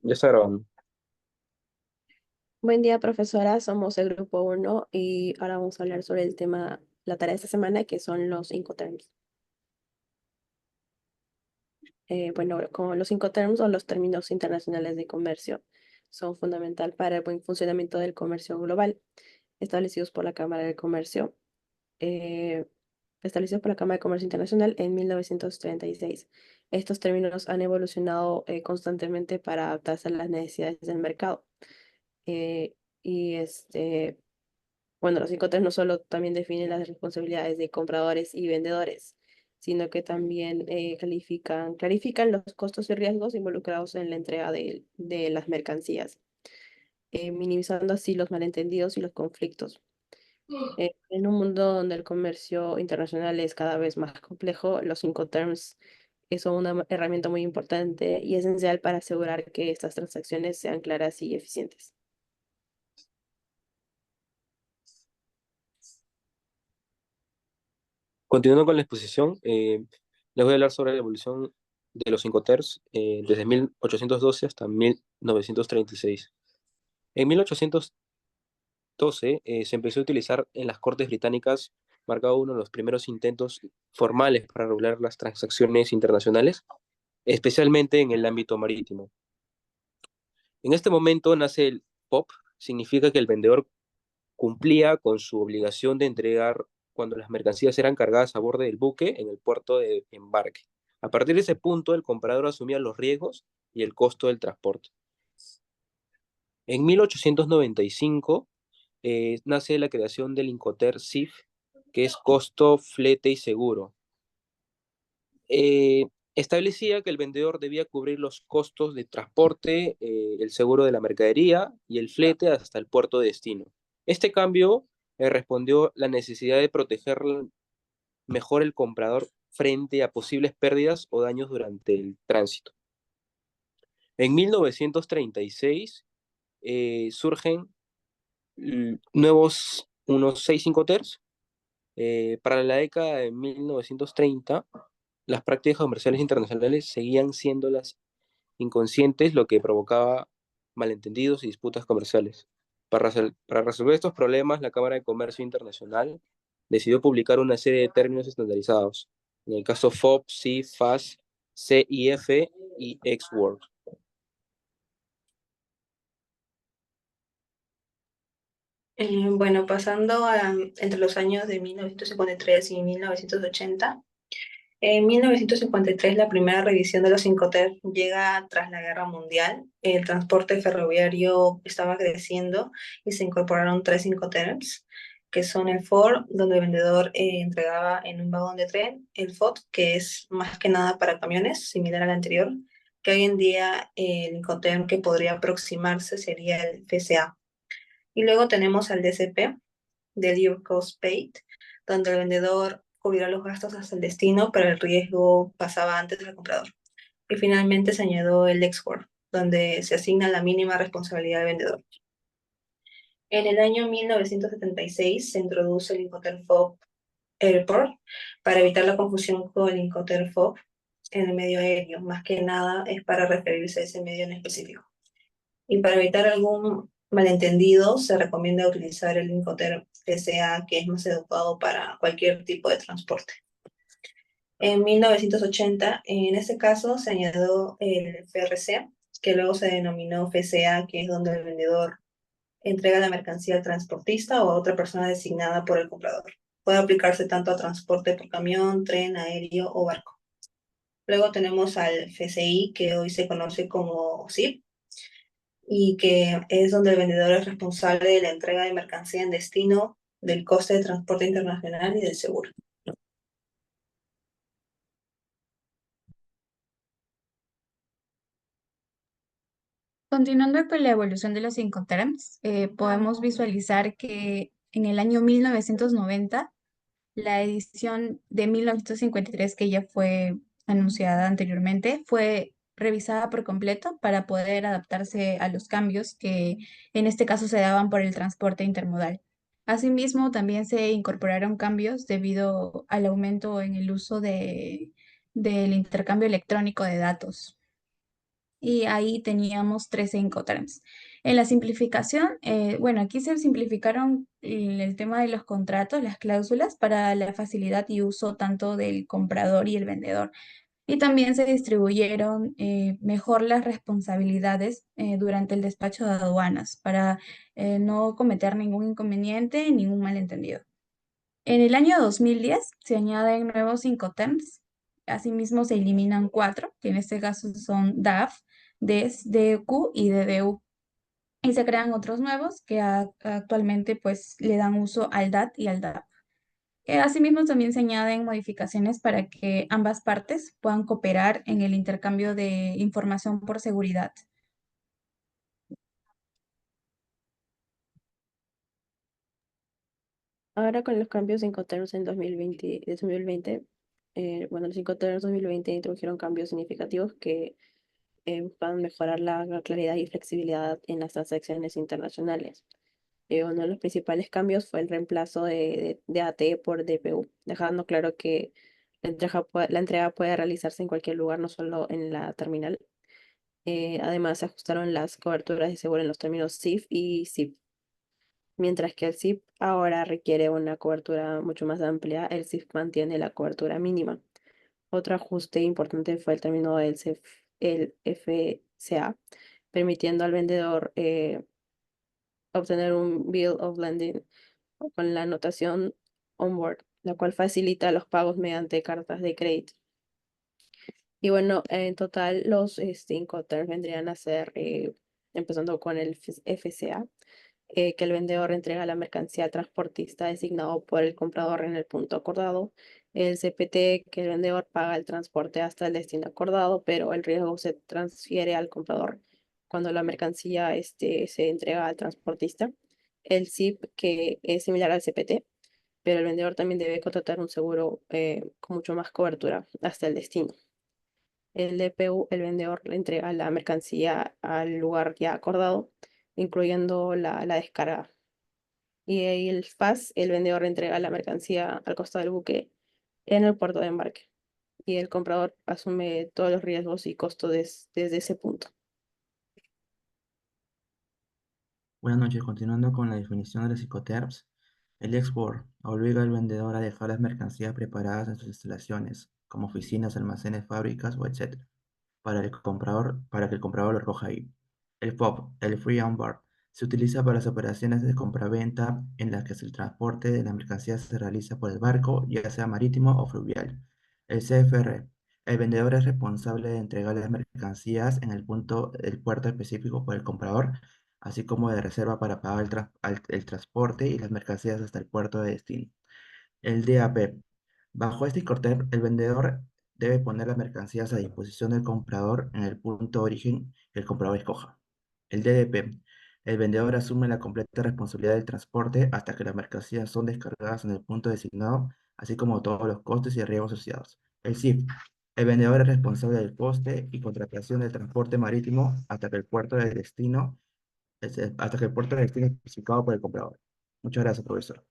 Ya está grabando. Buen día, profesora. Somos el grupo uno y ahora vamos a hablar sobre el tema, la tarea de esta semana, que son los Incoterms. Bueno, como los Incoterms o los términos internacionales de comercio son fundamental para el buen funcionamiento del comercio global, establecidos por la Cámara de Comercio, eh, establecidos por la Cámara de Comercio Internacional en 1936. Estos términos han evolucionado constantemente para adaptarse a las necesidades del mercado. Eh, y Bueno, los Incoterms no solo también definen las responsabilidades de compradores y vendedores, sino que también clarifican los costos y riesgos involucrados en la entrega de las mercancías, minimizando así los malentendidos y los conflictos. En un mundo donde el comercio internacional es cada vez más complejo, los Incoterms son una herramienta muy importante y esencial para asegurar que estas transacciones sean claras y eficientes. Continuando con la exposición, les voy a hablar sobre la evolución de los Incoterms desde 1812 hasta 1936. En 1812 se empezó a utilizar en las Cortes británicas, marcado uno de los primeros intentos formales para regular las transacciones internacionales, especialmente en el ámbito marítimo. En este momento nace el POP, significa que el vendedor cumplía con su obligación de entregar cuando las mercancías eran cargadas a bordo del buque en el puerto de embarque. A partir de ese punto, el comprador asumía los riesgos y el costo del transporte. En 1895 nace la creación del Incoterm CIF, que es costo, flete y seguro. Establecía que el vendedor debía cubrir los costos de transporte, el seguro de la mercadería y el flete hasta el puerto de destino. Este cambio respondió la necesidad de proteger mejor el comprador frente a posibles pérdidas o daños durante el tránsito. En 1936 surgen nuevos, unos 6 Incoterms. Para la década de 1930, las prácticas comerciales internacionales seguían siendo las inconscientes, lo que provocaba malentendidos y disputas comerciales. Para resolver estos problemas, la Cámara de Comercio Internacional decidió publicar una serie de términos estandarizados. En el caso FOB, CIF, FAS, CIF y XWORD. Bueno, pasando entre los años de 1953 y 1980. En 1953, la primera revisión de los Incoterms llega tras la Guerra Mundial. El transporte ferroviario estaba creciendo y se incorporaron tres Incoterms, que son el Ford, donde el vendedor entregaba en un vagón de tren; el FOT, que es más que nada para camiones, similar al anterior, que hoy en día el Incoterm que podría aproximarse sería el FCA. Y luego tenemos al DCP, Delivery Cost Paid, donde el vendedor cubrirá los gastos hasta el destino, pero el riesgo pasaba antes al comprador. Y finalmente se añadió el export, donde se asigna la mínima responsabilidad del vendedor. En el año 1976 se introduce el Incoterm FOB Airport para evitar la confusión con el Incoterm FOB en el medio aéreo. Más que nada es para referirse a ese medio en específico. Y para evitar algún malentendido, se recomienda utilizar el Incoterm SA, que es más adecuado para cualquier tipo de transporte. En 1980, en ese caso, se añadió el FRC, que luego se denominó FCA, que es donde el vendedor entrega la mercancía al transportista o a otra persona designada por el comprador. Puede aplicarse tanto a transporte por camión, tren, aéreo o barco. Luego tenemos al FCI, que hoy se conoce como SIP, y que es donde el vendedor es responsable de la entrega de mercancía en destino, del coste de transporte internacional y del seguro. Continuando con la evolución de los Incoterms, podemos visualizar que en el año 1990, la edición de 1953, que ya fue anunciada anteriormente, fue revisada por completo para poder adaptarse a los cambios que en este caso se daban por el transporte intermodal. Asimismo, también se incorporaron cambios debido al aumento en el uso del intercambio electrónico de datos. y ahí teníamos 13 Incoterms. En la simplificación, bueno, aquí se simplificaron el tema de los contratos, las cláusulas, para la facilidad y uso tanto del comprador y el vendedor. Y también se distribuyeron mejor las responsabilidades durante el despacho de aduanas para no cometer ningún inconveniente, ningún malentendido. En el año 2010 se añaden nuevos Incoterms. Asimismo se eliminan cuatro, que en este caso son DAF, DES, DEQ y DDU. Y se crean otros nuevos que actualmente pues le dan uso al DAT y al DAP. Asimismo, también se añaden modificaciones para que ambas partes puedan cooperar en el intercambio de información por seguridad. Ahora con los cambios en Incoterms en 2020, bueno, los Incoterms 2020 introdujeron cambios significativos que buscan mejorar la claridad y flexibilidad en las transacciones internacionales. Uno de los principales cambios fue el reemplazo de AT por DPU, dejando claro que la entrega puede realizarse en cualquier lugar, no solo en la terminal. Además, se ajustaron las coberturas de seguro en los términos CIF y SIP. Mientras que el SIP ahora requiere una cobertura mucho más amplia, el SIF mantiene la cobertura mínima. Otro ajuste importante fue el término el FCA, permitiendo al vendedor obtener un Bill of Landing con la anotación onboard, la cual facilita los pagos mediante cartas de crédito. Y bueno, en total los Incoterms vendrían a ser, empezando con el FCA, que el vendedor entrega la mercancía al transportista designado por el comprador en el punto acordado. El CPT, que el vendedor paga el transporte hasta el destino acordado, pero el riesgo se transfiere al comprador cuando la mercancía se entrega al transportista. El SIP, que es similar al CPT, pero el vendedor también debe contratar un seguro con mucho más cobertura hasta el destino. El DPU, el vendedor le entrega la mercancía al lugar ya acordado, incluyendo la descarga. Y ahí el FAS, el vendedor entrega la mercancía al costado del buque en el puerto de embarque. Y el comprador asume todos los riesgos y costos desde ese punto. Buenas noches, continuando con la definición de los Incoterms. El export obliga al vendedor a dejar las mercancías preparadas en sus instalaciones, como oficinas, almacenes, fábricas o etc., para que el comprador lo recoja ahí. El FOB, el Free On Board, se utiliza para las operaciones de compraventa en las que el transporte de la mercancía se realiza por el barco, ya sea marítimo o fluvial. El CFR, el vendedor es responsable de entregar las mercancías en el puerto específico por el comprador, así como de reserva para pagar el transporte y las mercancías hasta el puerto de destino. El DAP. Bajo este Incoterm, el vendedor debe poner las mercancías a disposición del comprador en el punto de origen que el comprador escoja. El DDP. El vendedor asume la completa responsabilidad del transporte hasta que las mercancías son descargadas en el punto designado, así como todos los costes y riesgos asociados. El SIF. El vendedor es responsable del coste y contratación del transporte marítimo hasta que el puerto de destino es especificado por el comprador. Muchas gracias, profesor.